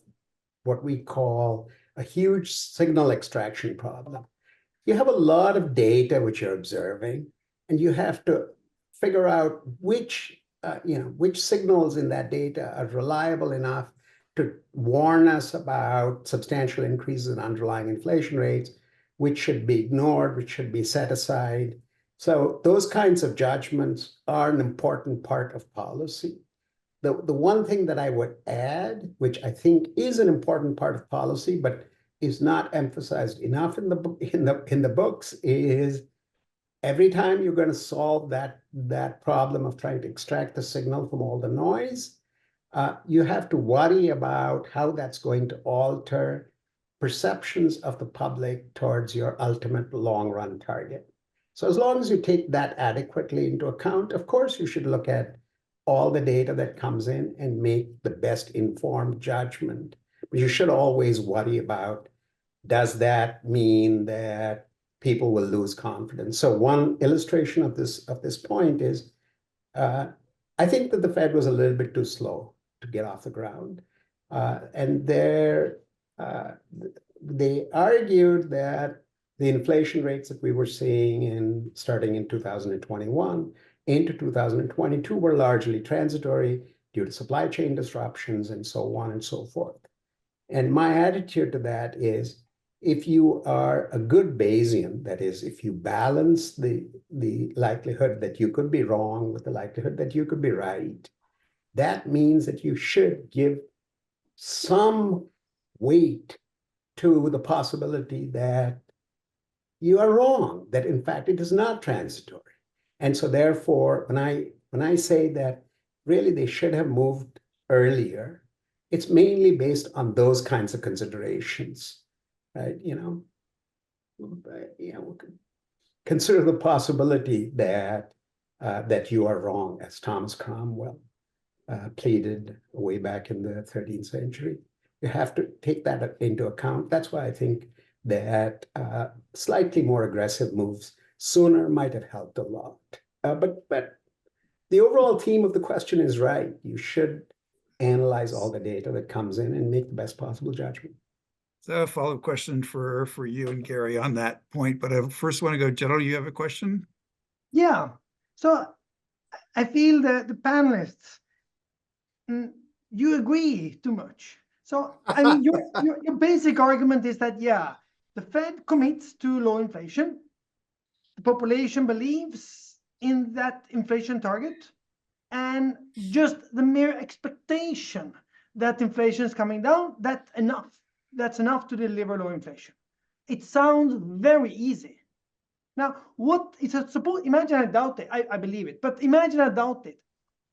what we call a huge signal extraction problem. You have a lot of data which you're observing, and you have to figure out which signals in that data are reliable enough to warn us about substantial increases in underlying inflation rates, which should be ignored, which should be set aside. So those kinds of judgments are an important part of policy. The one thing that I would add, which I think is an important part of policy, but is not emphasized enough in the books, is every time you're going to solve that problem of trying to extract the signal from all the noise, you have to worry about how that's going to alter perceptions of the public towards your ultimate long-run target. So as long as you take that adequately into account, of course, you should look at all the data that comes in and make the best informed judgment. But you should always worry about, does that mean that people will lose confidence? So one illustration of this point is, I think that the Fed was a little bit too slow to get off the ground. And they argued that the inflation rates that we were seeing starting in 2021 into 2022 were largely transitory due to supply chain disruptions and so on and so forth. And my attitude to that is, if you are a good Bayesian, that is, if you balance the likelihood that you could be wrong with the likelihood that you could be right, that means that you should give some weight to the possibility that you are wrong, that in fact it is not transitory. And so therefore, when I say that really they should have moved earlier, it's mainly based on those kinds of considerations, right? Consider the possibility that you are wrong, as Thomas Cromwell pleaded way back in the 13th century. You have to take that into account. That's why I think that slightly more aggressive moves sooner might have helped a lot. But the overall theme of the question is right. You should analyze all the data that comes in and make the best possible judgment. So a follow-up question for you and Gary on that point, but I first want to go, General, you have a question? Yeah. So I feel that the panelists, you agree too much. So, I mean, your basic argument is that, yeah, the Fed commits to low inflation. The population believes in that inflation target. And just the mere expectation that inflation is coming down, that's enough. That's enough to deliver low inflation. It sounds very easy. Now, what is it? Suppose, imagine I doubt it. I believe it, but imagine I doubt it.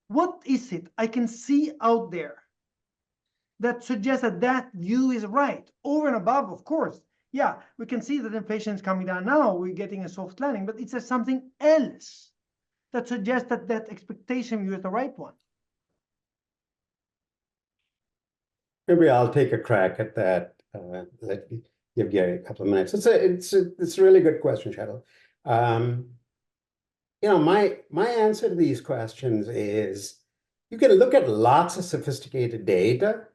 What is it I can see out there that suggests that that view is right? Over and above, of course. Yeah, we can see that inflation is coming down now. We're getting a soft landing, but it's something else that suggests that that expectation view is the right one. Maybe I'll take a crack at that. Let me give Gary a couple of minutes. It's a really good question, Shadow. You know, my answer to these questions is you can look at lots of sophisticated data,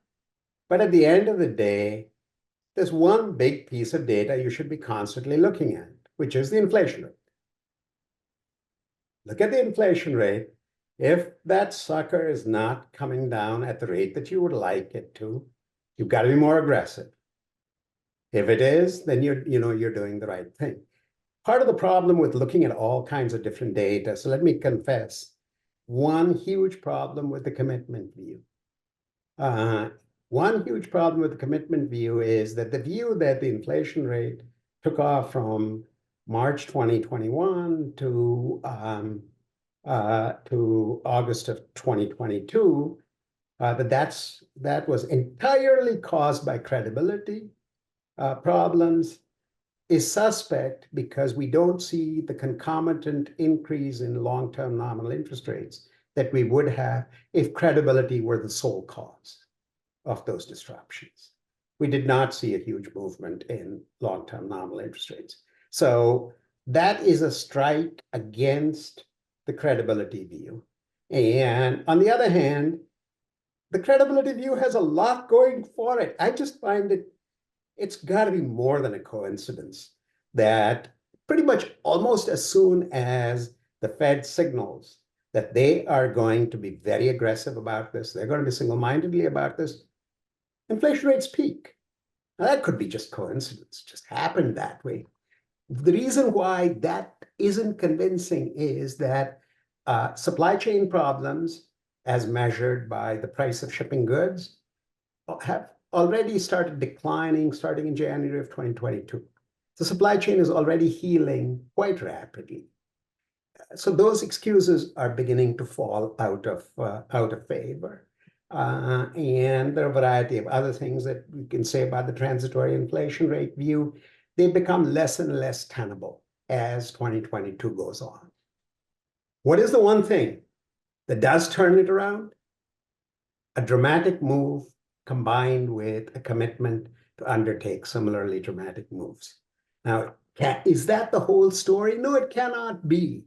but at the end of the day, there's one big piece of data you should be constantly looking at, which is the inflation rate. Look at the inflation rate. If that sucker is not coming down at the rate that you would like it to, you've got to be more aggressive. If it is, then you're doing the right thing. Part of the problem with looking at all kinds of different data, so let me confess, one huge problem with the commitment view. One huge problem with the commitment view is that the view that the inflation rate took off from March 2021 to August of 2022, that was entirely caused by credibility problems, is suspect because we don't see the concomitant increase in long-term nominal interest rates that we would have if credibility were the sole cause of those disruptions. We did not see a huge movement in long-term nominal interest rates. So that is a strike against the credibility view. And on the other hand, the credibility view has a lot going for it. I just find it's got to be more than a coincidence that pretty much almost as soon as the Fed signals that they are going to be very aggressive about this, they're going to be single-mindedly about this, inflation rates peak. Now, that could be just coincidence, just happened that way. The reason why that isn't convincing is that supply chain problems, as measured by the price of shipping goods, have already started declining starting in January of 2022. The supply chain is already healing quite rapidly. So those excuses are beginning to fall out of favor. And there are a variety of other things that we can say about the transitory inflation rate view. They become less and less tenable as 2022 goes on. What is the one thing that does turn it around? A dramatic move combined with a commitment to undertake similarly dramatic moves. Now, is that the whole story? No, it cannot be.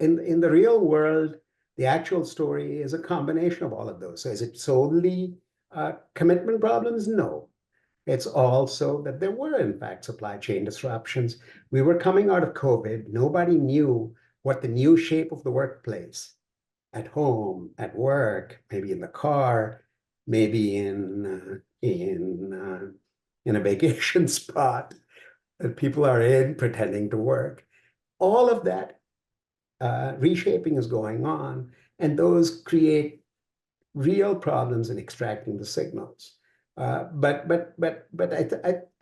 In the real world, the actual story is a combination of all of those. So is it solely commitment problems? No. It's also that there were, in fact, supply chain disruptions. We were coming out of COVID. Nobody knew what the new shape of the workplace, at home, at work, maybe in the car, maybe in a vacation spot that people are in pretending to work. All of that reshaping is going on, and those create real problems in extracting the signals. But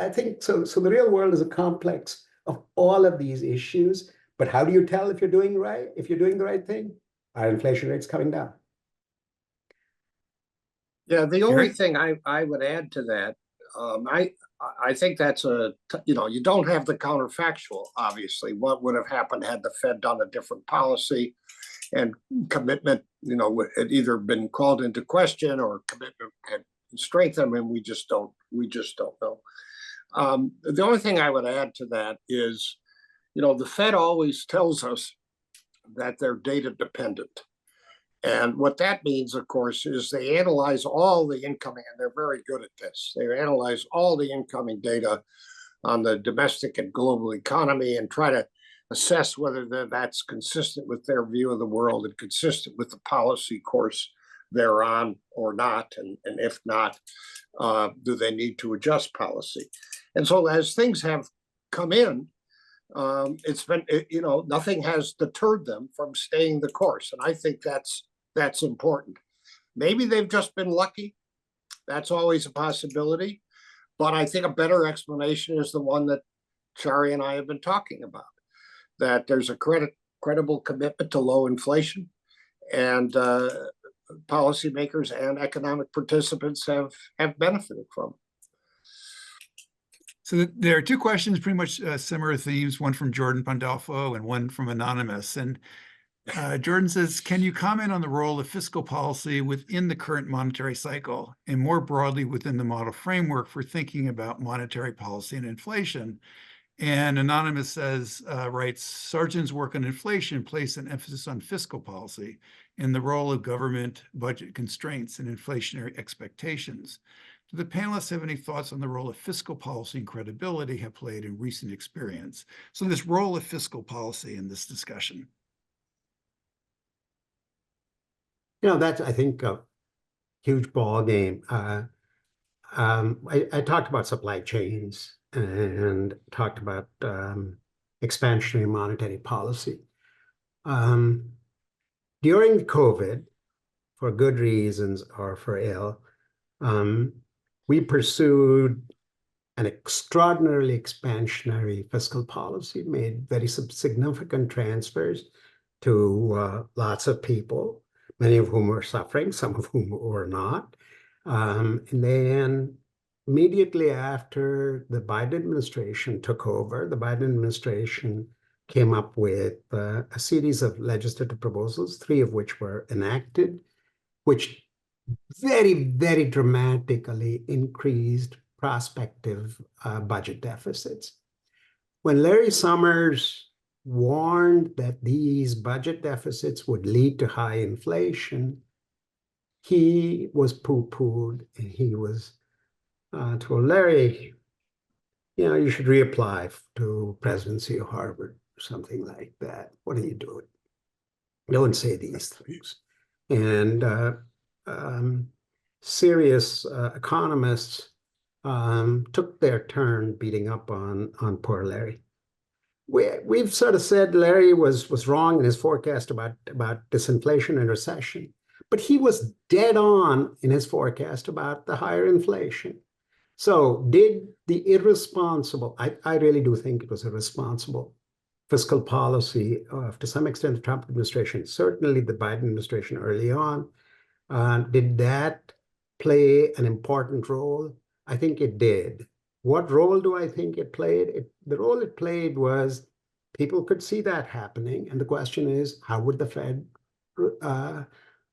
I think so. So the real world is a complex of all of these issues. But how do you tell if you're doing right? If you're doing the right thing? Our inflation rate's coming down. Yeah, the only thing I would add to that, I think that's you don't have the counterfactual, obviously. What would have happened had the Fed done a different policy and commitment, had either been called into question or commitment had strengthened, and we just don't know. The only thing I would add to that is, the Fed always tells us that they're data dependent. And what that means, of course, is they analyze all the incoming, and they're very good at this. They analyze all the incoming data on the domestic and global economy and try to assess whether that's consistent with their view of the world and consistent with the policy course they're on or not, and if not, do they need to adjust policy? And so as things have come in, it's been, nothing has deterred them from staying the course. And I think that's important. Maybe they've just been lucky. That's always a possibility. But I think a better explanation is the one that Chari and I have been talking about, that there's a credible commitment to low inflation, and policymakers and economic participants have benefited from it. So there are two questions, pretty much similar themes, one from Jordan Pandolfo and one from Anonymous. And Jordan says, can you comment on the role of fiscal policy within the current monetary cycle and more broadly within the model framework for thinking about monetary policy and inflation? And Anonymous says, writes, Sargent's work on inflation placed an emphasis on fiscal policy and the role of government budget constraints and inflationary expectations. Do the panelists have any thoughts on the role of fiscal policy and credibility have played in recent experience? So this role of fiscal policy in this discussion. That's, I think, a huge ball game. I talked about supply chains and talked about expansionary monetary policy. During COVID, for good reasons or for ill, we pursued an extraordinarily expansionary fiscal policy, made very significant transfers to lots of people, many of whom were suffering, some of whom were not. And then immediately after the Biden administration took over, the Biden administration came up with a series of legislative proposals, 3 of which were enacted, which very, very dramatically increased prospective budget deficits. When Larry Summers warned that these budget deficits would lead to high inflation, he was poo-pooed, and he was told, Larry, you should reapply to presidency of Harvard, or something like that. What are you doing? Don't say these things. And serious economists took their turn beating up on poor Larry. We've sort of said Larry was wrong in his forecast about disinflation and recession, but he was dead on in his forecast about the higher inflation. So did the irresponsible, I really do think it was irresponsible fiscal policy to some extent the Trump administration, certainly the Biden administration early on, did that play an important role? I think it did. What role do I think it played? The role it played was people could see that happening. And the question is, how would the Fed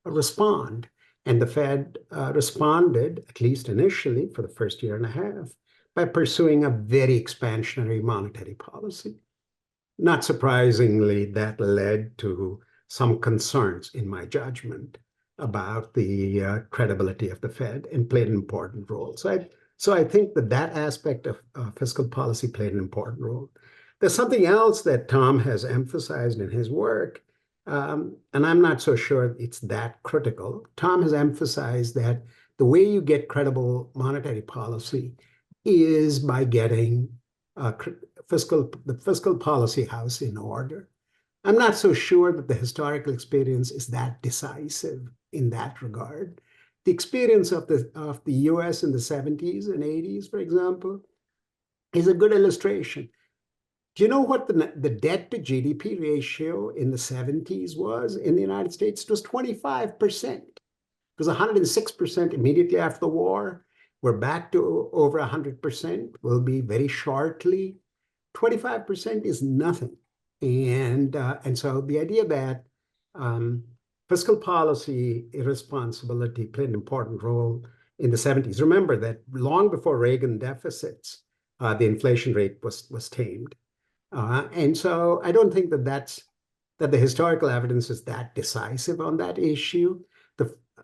respond? And the Fed responded, at least initially for the first year and a half, by pursuing a very expansionary monetary policy. Not surprisingly, that led to some concerns, in my judgment, about the credibility of the Fed and played an important role. So I think that aspect of fiscal policy played an important role. There's something else that Tom has emphasized in his work, and I'm not so sure it's that critical. Tom has emphasized that the way you get credible monetary policy is by getting the fiscal policy house in order. I'm not so sure that the historical experience is that decisive in that regard. The experience of the US in the 70s and 80s, for example, is a good illustration. Do you know what the debt to GDP ratio in the 70s was in the United States? It was 25%. It was 106% immediately after the war. We're back to over 100%. We'll be very shortly. 25% is nothing. And so the idea that fiscal policy irresponsibility played an important role in the 70s. Remember that long before Reagan deficits, the inflation rate was tamed. And so I don't think that the historical evidence is that decisive on that issue.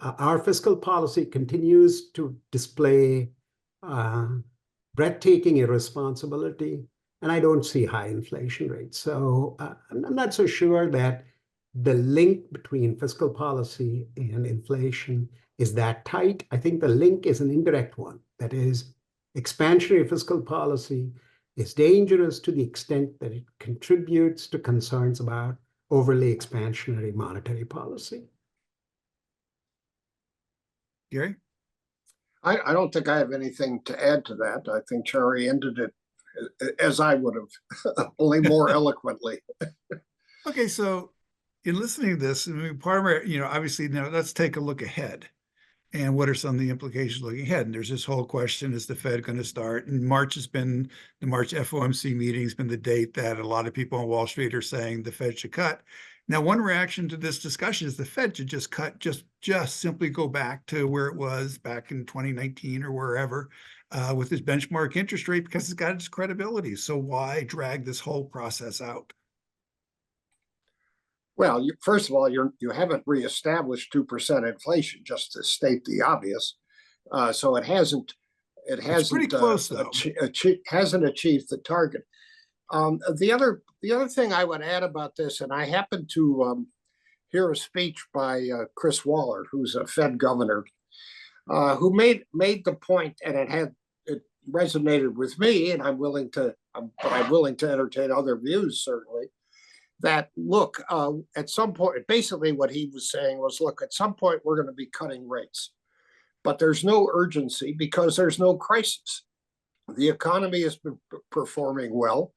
Our fiscal policy continues to display breathtaking irresponsibility, and I don't see high inflation rates. So I'm not so sure that the link between fiscal policy and inflation is that tight. I think the link is an indirect one. That is, expansionary fiscal policy is dangerous to the extent that it contributes to concerns about overly expansionary monetary policy. Gary? I don't think I have anything to add to that. I think Chari ended it as I would have, only more eloquently. Okay, so in listening to this, I mean, part of our, obviously now let's take a look ahead. And what are some of the implications looking ahead? And there's this whole question, is the Fed going to start? And March has been, the March FOMC meeting has been the date that a lot of people on Wall Street are saying the Fed should cut. Now, one reaction to this discussion is the Fed should just cut, just simply go back to where it was back in 2019 or wherever with its benchmark interest rate because it's got its credibility. So why drag this whole process out? Well, first of all, you haven't reestablished 2% inflation, just to state the obvious. So it hasn't pretty close, though. Hasn't achieved the target. The other thing I would add about this, and I happened to hear a speech by Chris Waller, who's a Fed governor, who made the point, and it resonated with me, and I'm willing to entertain other views, certainly. That look, at some point, basically what he was saying was, look, at some point we're going to be cutting rates, but there's no urgency because there's no crisis. The economy has been performing well.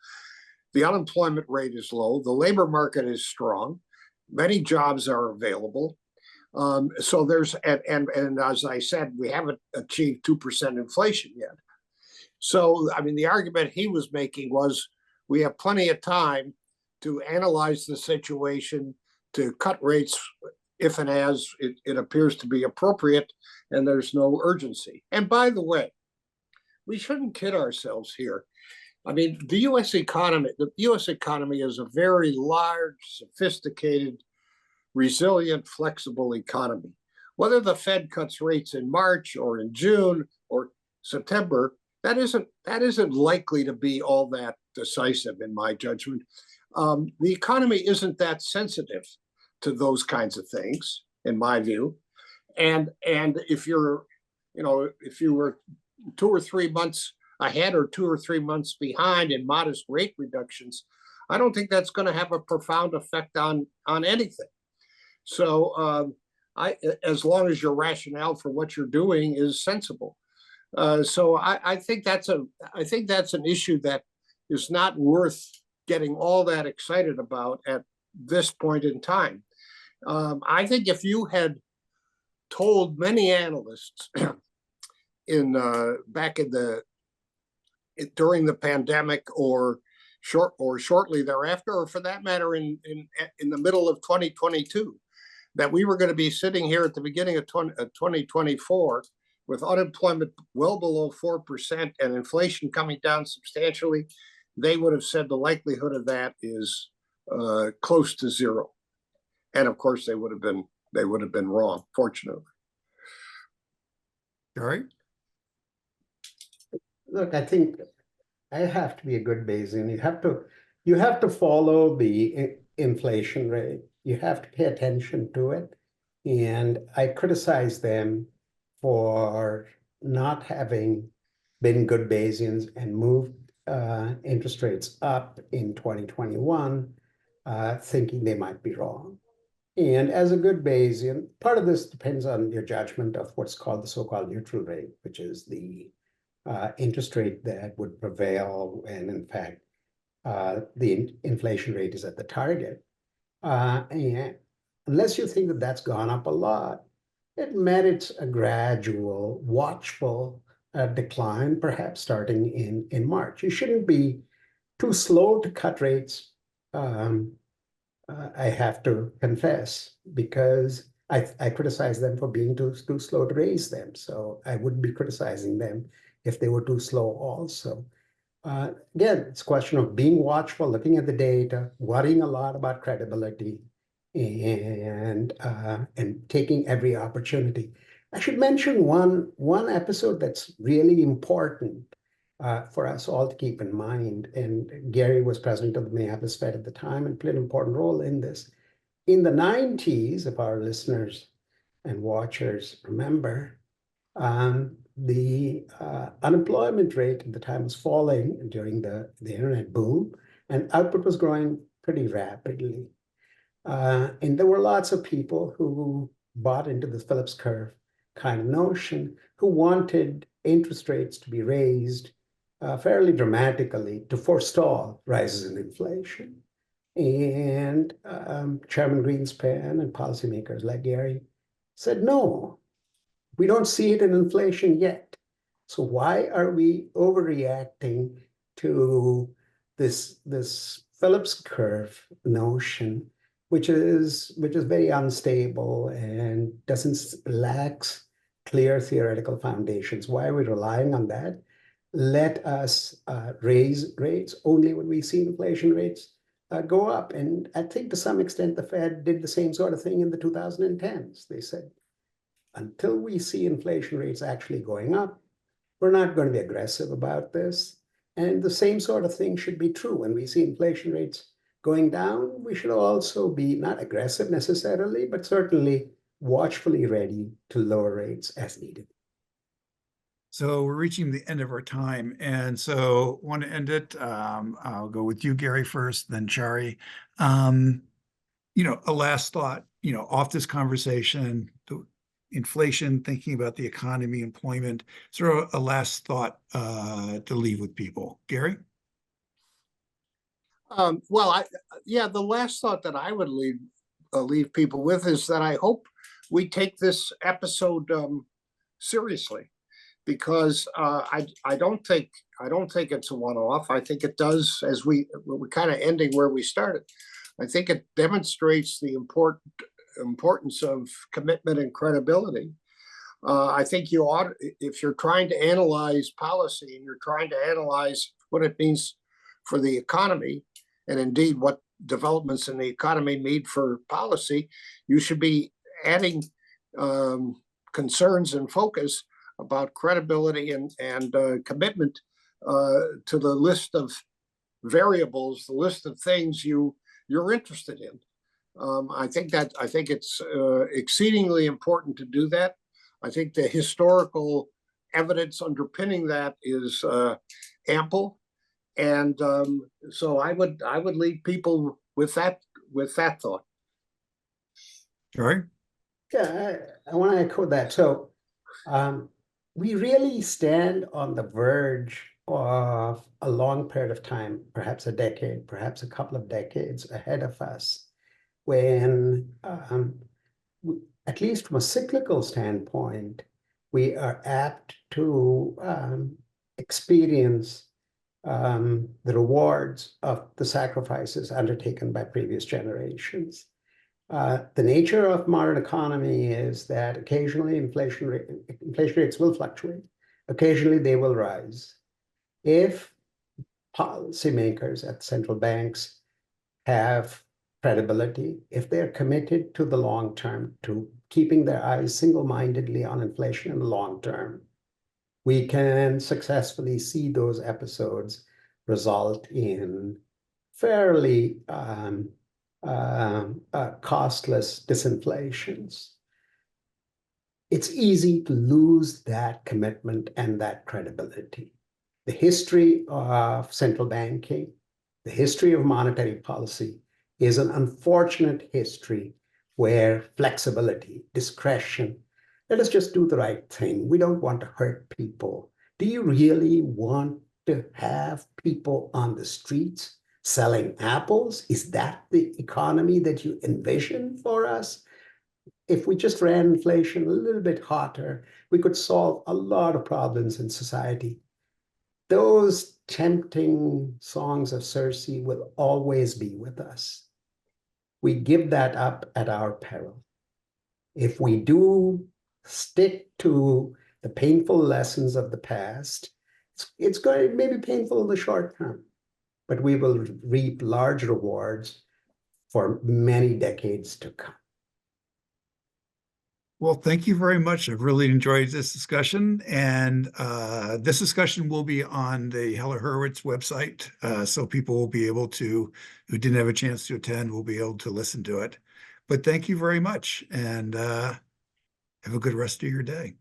The unemployment rate is low. The labor market is strong. Many jobs are available. So there's, and as I said, we haven't achieved 2% inflation yet. So, I mean, the argument he was making was we have plenty of time to analyze the situation, to cut rates if and as it appears to be appropriate, and there's no urgency. And by the way, we shouldn't kid ourselves here. I mean, the U.S. economy is a very large, sophisticated, resilient, flexible economy. Whether the Fed cuts rates in March or in June or September, that isn't likely to be all that decisive, in my judgment. The economy isn't that sensitive to those kinds of things, in my view. And if you were 2 or 3 months ahead or 2 or 3 months behind in modest rate reductions, I don't think that's going to have a profound effect on anything. So as long as your rationale for what you're doing is sensible. So I think that's an issue that is not worth getting all that excited about at this point in time. I think if you had told many analysts during the pandemic or shortly thereafter, or for that matter in the middle of 2022, that we were going to be sitting here at the beginning of 2024 with unemployment well below 4% and inflation coming down substantially, they would have said the likelihood of that is close to zero. And of course, they would have been wrong, fortunately. All right. Look, I think I have to be a good Bayesian. You have to follow the inflation rate. You have to pay attention to it. And I criticize them for not having been good Bayesians and moved interest rates up in 2021, thinking they might be wrong. And as a good Bayesian, part of this depends on your judgment of what's called the so-called neutral rate, which is the interest rate that would prevail when, in fact, the inflation rate is at the target. And unless you think that that's gone up a lot, it merits a gradual, watchful decline, perhaps starting in March. You shouldn't be too slow to cut rates, I have to confess, because I criticize them for being too slow to raise them. So I wouldn't be criticizing them if they were too slow also. Again, it's a question of being watchful, looking at the data, worrying a lot about credibility, and taking every opportunity. I should mention one episode that's really important for us all to keep in mind. And Gary was president of the Minneapolis Fed at the time and played an important role in this. in the 90s, if our listeners and watchers remember, the unemployment rate at the time was falling during the internet boom, and output was growing pretty rapidly. And there were lots of people who bought into the Phillips curve kind of notion, who wanted interest rates to be raised fairly dramatically to forestall rises in inflation. And Chairman Greenspan and policymakers like Gary said, no, we don't see it in inflation yet. So why are we overreacting to this Phillips curve notion, which is very unstable and lacks clear theoretical foundations? Why are we relying on that? Let us raise rates only when we see inflation rates go up. And I think to some extent the Fed did the same sort of thing in the 2010s. They said, until we see inflation rates actually going up, we're not going to be aggressive about this. And the same sort of thing should be true when we see inflation rates going down. We should also be not aggressive necessarily, but certainly watchfully ready to lower rates as needed. So we're reaching the end of our time. And so want to end it. I'll go with you, Gary, first, then Chari. A last thought, off this conversation, the inflation, thinking about the economy, employment, sort of a last thought to leave with people. Gary? The last thought that I would leave people with is that I hope we take this episode seriously, because I don't think it's a one-off. I think it does, as we're kind of ending where we started. I think it demonstrates the importance of commitment and credibility. I think you ought, if you're trying to analyze policy and you're trying to analyze what it means for the economy, and indeed what developments in the economy mean for policy, you should be adding concerns and focus about credibility and commitment to the list of variables, the list of things you're interested in. I think it's exceedingly important to do that. I think the historical evidence underpinning that is ample, and so I would leave people with that thought. Chari? Yeah, I want to echo that. So we really stand on the verge of a long period of time, perhaps a decade, perhaps a couple of decades ahead of us, when, at least from a cyclical standpoint, we are apt to experience the rewards of the sacrifices undertaken by previous generations. The nature of modern economy is that occasionally inflation rates will fluctuate. Occasionally they will rise. If policymakers at central banks have credibility, if they're committed to the long term, to keeping their eyes single-mindedly on inflation in the long term, we can successfully see those episodes result in fairly costless disinflations. It's easy to lose that commitment and that credibility. The history of central banking, the history of monetary policy is an unfortunate history where flexibility, discretion, let us just do the right thing. We don't want to hurt people. Do you really want to have people on the streets selling apples? Is that the economy that you envision for us? If we just ran inflation a little bit hotter, we could solve a lot of problems in society. Those tempting songs of Circe will always be with us. We give that up at our peril. If we do stick to the painful lessons of the past, it's going to maybe painful in the short term, but we will reap large rewards for many decades to come. Well, thank you very much. I've really enjoyed this discussion, and this discussion will be on the Heller-Hurwicz website, so people will be able to, who didn't have a chance to attend, will be able to listen to it. But thank you very much, and have a good rest of your day.